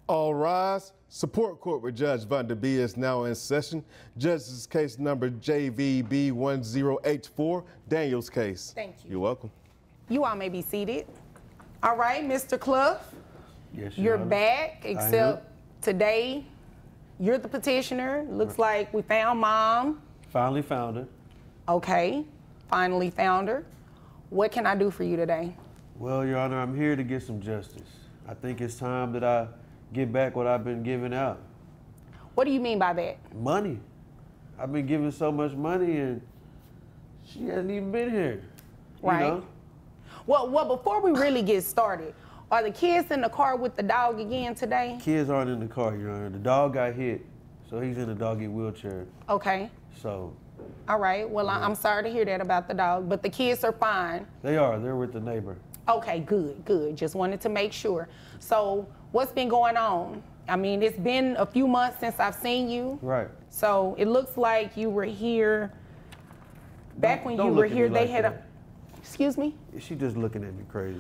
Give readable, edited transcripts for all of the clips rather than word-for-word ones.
All rise. Support court with Judge Van der Bee is now in session. Judge's case number JVB 10H4, Daniel's case. Thank you. You're welcome. You all may be seated. All right, Mr. Clough. Yes, You're back, except today you're the petitioner. Looks like we found Mom. Finally found her. Okay, finally found her. What can I do for you today? Well, Your Honor, I'm here to get some justice. I think it's time that I get back what I've been giving out. What do you mean by that? Money. I've been giving so much money and she hasn't even been here. Right. You know? Well, before we really get started, are the kids in the car with the dog again today? Kids aren't in the car, Your Honor. The dog got hit, so he's in a doggy wheelchair. Okay. So. All right. Well, Yeah. I'm sorry to hear that about the dog, but the kids are fine. They are. They're with the neighbor. Okay, good, good. Just wanted to make sure. So what's been going on? I mean, it's been a few months since I've seen you. Right. So it looks like you were here, back when you Don't were look at here, me they like had that. excuse me? She just looking at me crazy.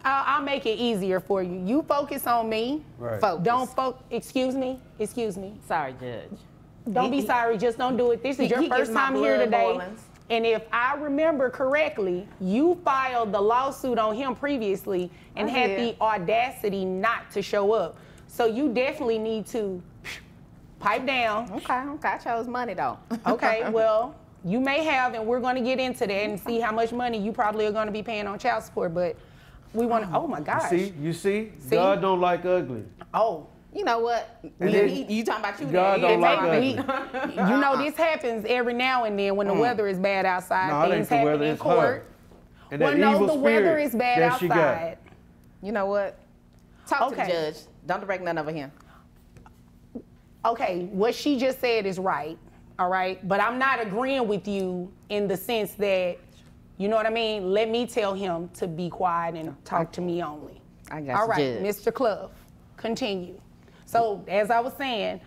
I'll make it easier for you. You focus on me. Right. Don't excuse me. Sorry, Judge. Don't be sorry, just don't do it. This is your first time here today. And if I remember correctly, you filed the lawsuit on him previously and had the audacity not to show up. So you definitely need to pipe down. Okay, I chose money though. Okay, well, you may have, and we're going to get into that and see how much money you probably are going to be paying on child support, but we want to, oh my gosh. You see? God don't like ugly. Oh. You know what? You talking about you? God don't like ugly. You know, this happens every now and then when the weather is bad outside. No, Things happen in court. And Well, that no, evil the weather spirit is bad that she got. outside. You know what? Talk to the Okay. judge. Don't direct none over him. Okay, what she just said is right, all right? But I'm not agreeing with you in the sense that, you know what I mean? Let me tell him to be quiet and talk to me only. I got All you, right, Judge. Mr. Clough, continue. So, as I was saying,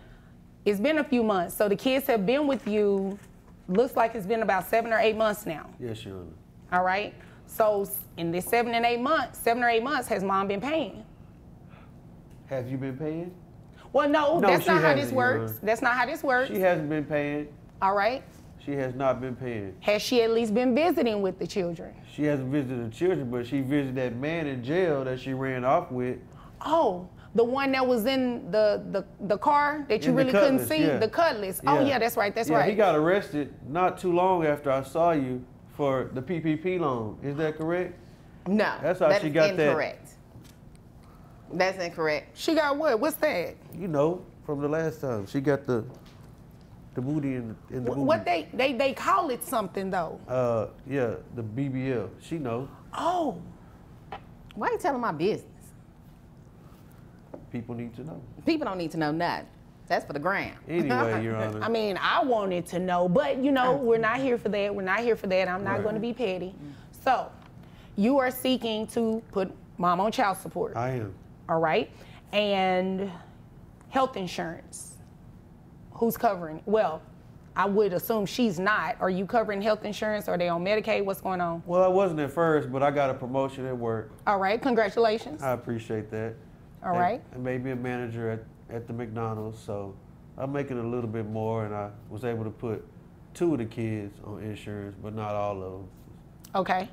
it's been a few months. So the kids have been with you, looks like it's been about 7 or 8 months now. Yes, Your Honor. All right? So in this 7 or 8 months, has Mom been paying? Have you been paying? Well, no, No, that's she not how this hasn't, Your works. Honor. That's not how this works. She hasn't been paying. All right? She has not been paying. Has she at least been visiting with the children? She hasn't visited the children, but she visited that man in jail that she ran off with. Oh, the one that was in the car that you In the really couldn't Cutlass, see? yeah. The Cutlass. Oh, yeah, that's right, that's Yeah, right. he got arrested not too long after I saw you for the PPP loan. Is that correct? No, That's how she got that. incorrect. That's incorrect. She got what? What's that? You know, from the last time. She got the booty in the booty. What they call it something, though. Yeah, the BBL. She know. Oh. Why you telling my business? People need to know. People don't need to know nothing. That's for the gram. Anyway, Your Honor. I mean, I wanted to know, but you know, we're not here for that. We're not here for that. I'm not going to be petty. So, you are seeking to put Mom on child support. I am. All right? And health insurance. Who's covering? Well, I would assume she's not. Are you covering health insurance? Are they on Medicaid? What's going on? Well, I wasn't at first, but I got a promotion at work. All right, congratulations. I appreciate that. All right. I made me a manager at the McDonald's, so I'm making a little bit more, and I was able to put 2 of the kids on insurance, but not all of them. Okay.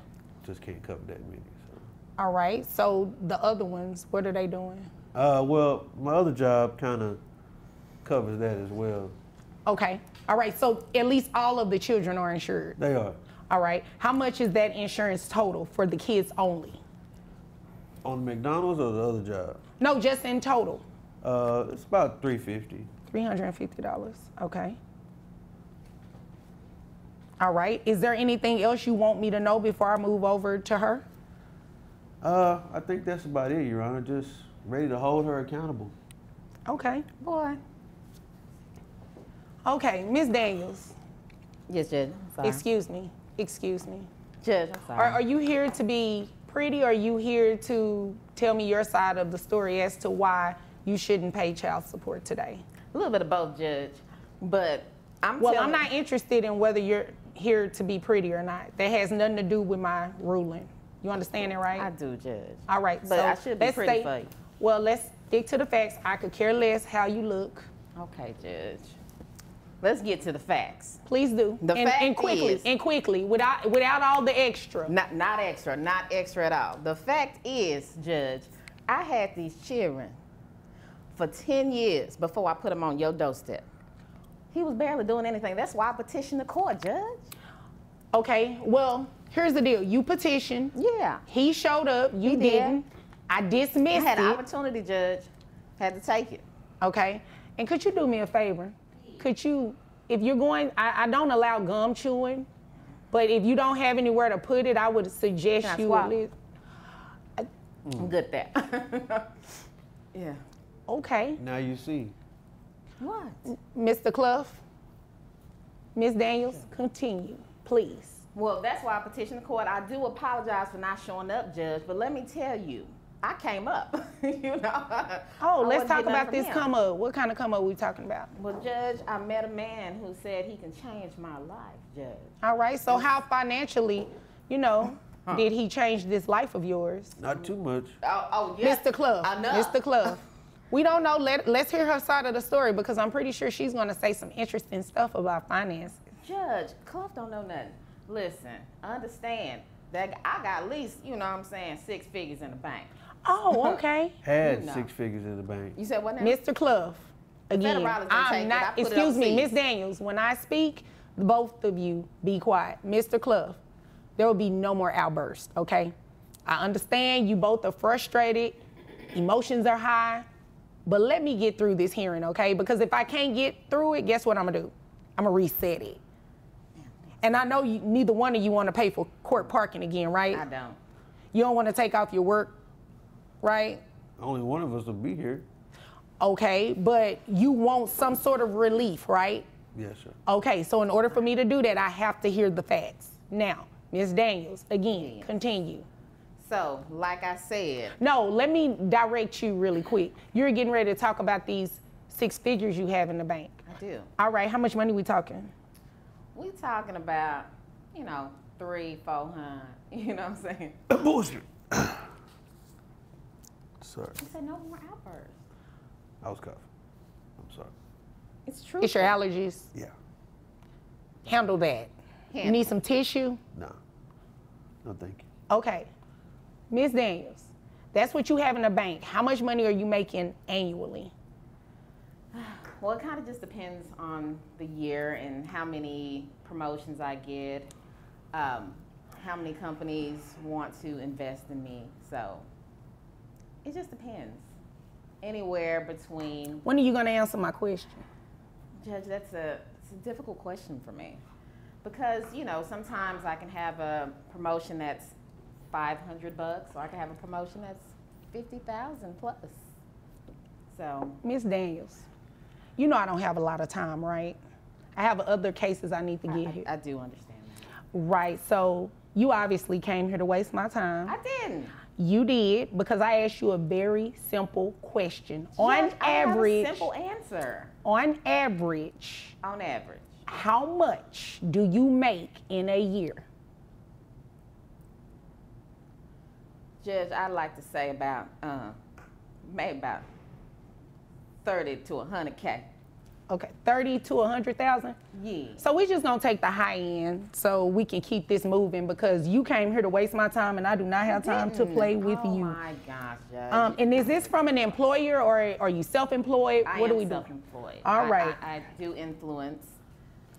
Just can't cover that many. So. All right, so the other ones, what are they doing? Well, my other job kind of covers that as well. Okay. All right, so at least all of the children are insured. They are. All right. How much is that insurance total for the kids only? On McDonald's or the other job? No, just in total. It's about $350. $350. Okay. All right. Is there anything else you want me to know before I move over to her? I think that's about it, Your Honor. Just ready to hold her accountable. Okay. Boy. Okay, Miss Daniels. Yes, Judge. I'm sorry. Excuse me. Excuse me. Judge, I'm sorry. Are you here to be pretty, or are you here to tell me your side of the story as to why you shouldn't pay child support today? A little bit of both, Judge. But I'm not interested in whether you're here to be pretty or not. That has nothing to do with my ruling. You understand it, right? I do, Judge. All right. But so I should be let's pretty say, for you. Well, let's stick to the facts. I could care less how you look. Okay, Judge. Let's get to the facts. Please do. And quickly, without all the extra. Not extra at all. The fact is, Judge, I had these children for 10 years before I put them on your doorstep. He was barely doing anything. That's why I petitioned the court, Judge. Okay, well, here's the deal. You petitioned. Yeah. He showed up. You didn't. I dismissed it. I had an opportunity, Judge. Had to take it. Okay. And could you do me a favor? Could you, if you're going, I don't allow gum chewing, but if you don't have anywhere to put it, I would suggest you at least. I'm good at that. Yeah. Okay. Now you see. What? Mr. Clough, Ms. Daniels, continue, please. Well, that's why I petitioned the court. I do apologize for not showing up, Judge, but let me tell you, I came up, you know. Oh, let's talk about this come up. What kind of come up we talking about? Well, Judge, I met a man who said he can change my life, Judge. All right, so how financially, you know, did he change this life of yours? Not too much. Oh yes. Mr. Clough, I know. Mr. Clough. We don't know, let's hear her side of the story because I'm pretty sure she's gonna say some interesting stuff about finances. Judge, Clough don't know nothing. Listen, understand that I got at least, you know what I'm saying, 6 figures in the bank. Oh, okay. Had 6 figures in the bank. You said what now? Mr. Clough, again, I'm not, excuse me, Ms. Daniels, when I speak, both of you be quiet. Mr. Clough, there will be no more outbursts, okay? I understand you both are frustrated, emotions are high, but let me get through this hearing, okay? Because if I can't get through it, guess what I'm gonna do? I'm gonna reset it. And I know neither one of you wanna pay for court parking again, right? I don't. You don't wanna take off your work, right? Only one of us will be here. Okay, but you want some sort of relief, right? Yes, sir. Okay, so in order for me to do that, I have to hear the facts. Now, Ms. Daniels, again, continue. So, like I said. No, let me direct you really quick. You're getting ready to talk about these 6 figures you have in the bank. I do. All right, how much money we talking? We talking about, you know, 300-400, you know what I'm saying? Bullshit. Sorry. You said no more outbursts. I was coughing. I'm sorry. It's true. It's your allergies. Yeah. Handle that. You need some tissue? No. No, thank you. Okay. Ms. Daniels, that's what you have in the bank. How much money are you making annually? Well, it kind of just depends on the year and how many promotions I get, how many companies want to invest in me. So it just depends. Anywhere between. When are you going to answer my question? Judge, it's a difficult question for me because, you know, sometimes I can have a promotion that's $500 or I can have a promotion that's $50,000 plus. So. Ms. Daniels, you know I don't have a lot of time, right? I have other cases I need to get here. I do understand that. Right, so you obviously came here to waste my time. I didn't. You did, because I asked you a very simple question. Judge, on average, I have a simple answer. On average. On average. How much do you make in a year? Judge, I'd like to say about, maybe about 30 to 100K. Okay, 30 to 100,000? Yeah. So we're just gonna take the high end so we can keep this moving because you came here to waste my time and I do not have time to play with you. Oh my gosh, Judge. And is this from an employer or are you self-employed? I what do am we do? self-employed. All right. I do influence.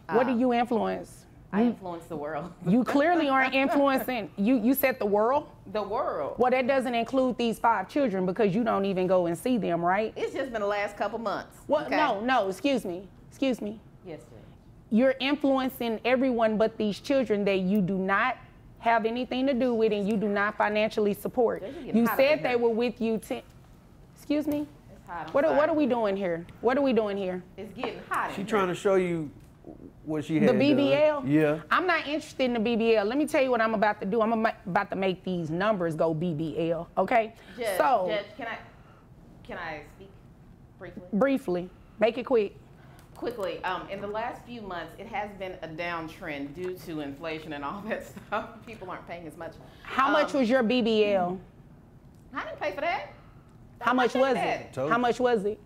What do you influence? I influence the world. You clearly aren't influencing, you said the world? The world. Well, that doesn't include these 5 children because you don't even go and see them, right? It's just been the last couple months. Well, okay? no, excuse me. Yes, Judge. You're influencing everyone but these children that you do not have anything to do with and you do not financially support. You said they were with you excuse me? It's hot. What are we doing here? What are we doing here? It's getting hot. She trying to show you what she had The BBL? done. Yeah. I'm not interested in the BBL. Let me tell you what I'm about to do. I'm about to make these numbers go BBL, okay? Judge, so, Judge, can I speak briefly? Briefly. Make it quick. Quickly, in the last few months, it has been a downtrend due to inflation and all that stuff. People aren't paying as much. How much was your BBL? I didn't pay for that. How much was it? How much was it?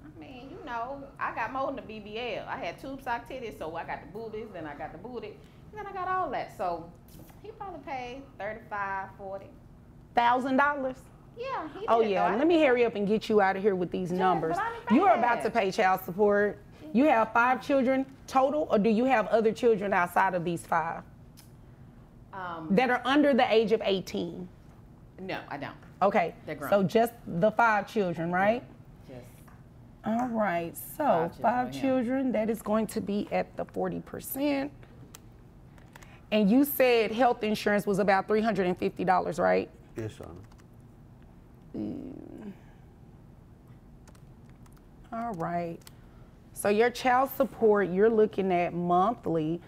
I mean, you know, I got more than the BBL. I had tube sock titties, so I got the boobies, then I got the booty, and then I got all that. So he probably paid $35,000, $40,000. Yeah, he did. Oh yeah, let me hurry up and get you out of here with these numbers. You're about to pay child support. You have 5 children total, or do you have other children outside of these 5 that are under the age of 18? No, I don't. Okay, they're grown. So just the 5 children, right? Yes. All right, so 5 children, that is going to be at the 40%. And you said health insurance was about $350, right? Yes, Shauna. All right. So your child support, you're looking at monthly.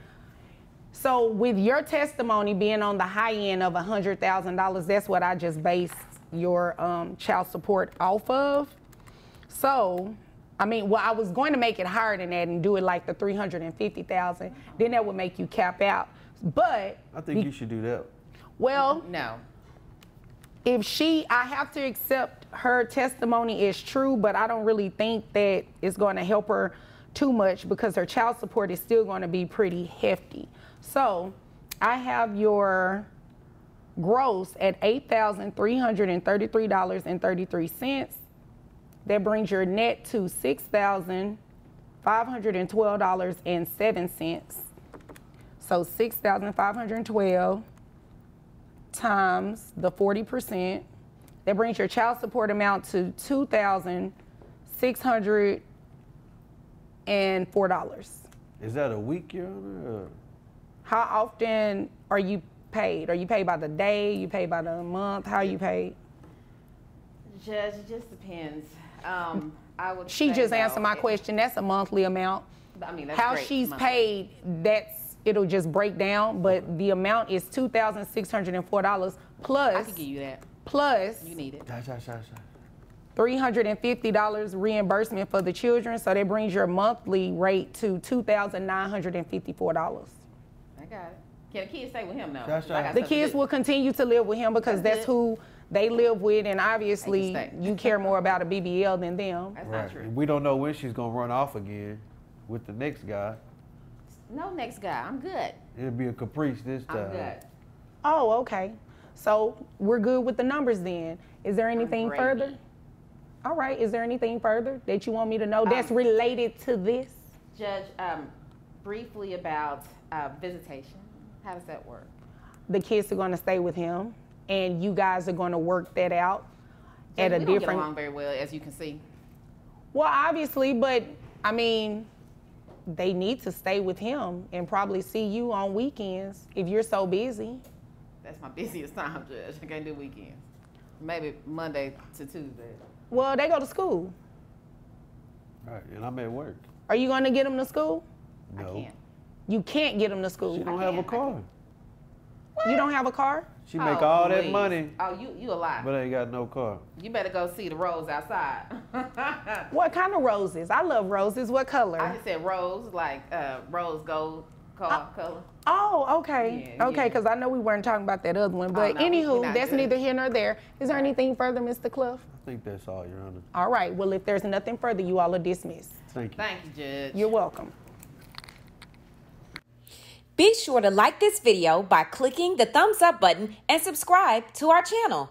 So with your testimony being on the high end of $100,000, that's what I just based your child support off of. So, I mean, well, I was going to make it higher than that and do it like the $350,000. Then that would make you cap out. But I think you should do that. Well, no. If I have to accept her testimony is true, but I don't really think that it's going to help her too much because her child support is still going to be pretty hefty. So I have your gross at $8,333.33. That brings your net to $6,512.07. So $6,512 times the 40%. That brings your child support amount to $2,604. Is that a week, Your Honor? How often are you paid? Are you paid by the day? You paid by the month? How are you paid? Judge, it just depends. I would. She just answered my question. That's a monthly amount. I mean, that's how great, she's monthly. paid, it'll just break down, but the amount is $2,604 plus. I can give you that. Plus. You need it. $350 reimbursement for the children, so that brings your monthly rate to $2,954. I got it. Can the kids stay with him now? The kids will continue to live with him because that's who they live with, and obviously you care more about a BBL than them. That's not true. We don't know when she's gonna run off again with the next guy. No next guy. I'm good. It'll be a caprice this time. I'm good. Oh, okay. So we're good with the numbers then. Is there anything further? All right. Is there anything further that you want me to know that's related to this? Judge, briefly about visitation. How does that work? The kids are going to stay with him, and you guys are going to work that out at a different. We don't get along very well, as you can see. Well, obviously, but I mean, they need to stay with him and probably see you on weekends if you're so busy. That's my busiest time, Judge. I can't do weekends. Maybe Monday to Tuesday. Well, they go to school. Right, and I'm at work. Are you going to get them to school? No. I can't. You can't get them to school. She don't have a car. You don't have a car? She make all that money. Oh, you a lie. But ain't got no car. You better go see the rose outside. What kind of roses? I love roses. What color? I just said rose, like rose gold color. Oh, okay. Yeah, okay, because I know we weren't talking about that other one. But no, anywho, we're that's not neither here nor there. Is there anything further, Mr. Cliff? I think that's all, Your Honor. All right. Well, if there's nothing further, you all are dismissed. Thank you. Thank you, Judge. You're welcome. Be sure to like this video by clicking the thumbs up button and subscribe to our channel.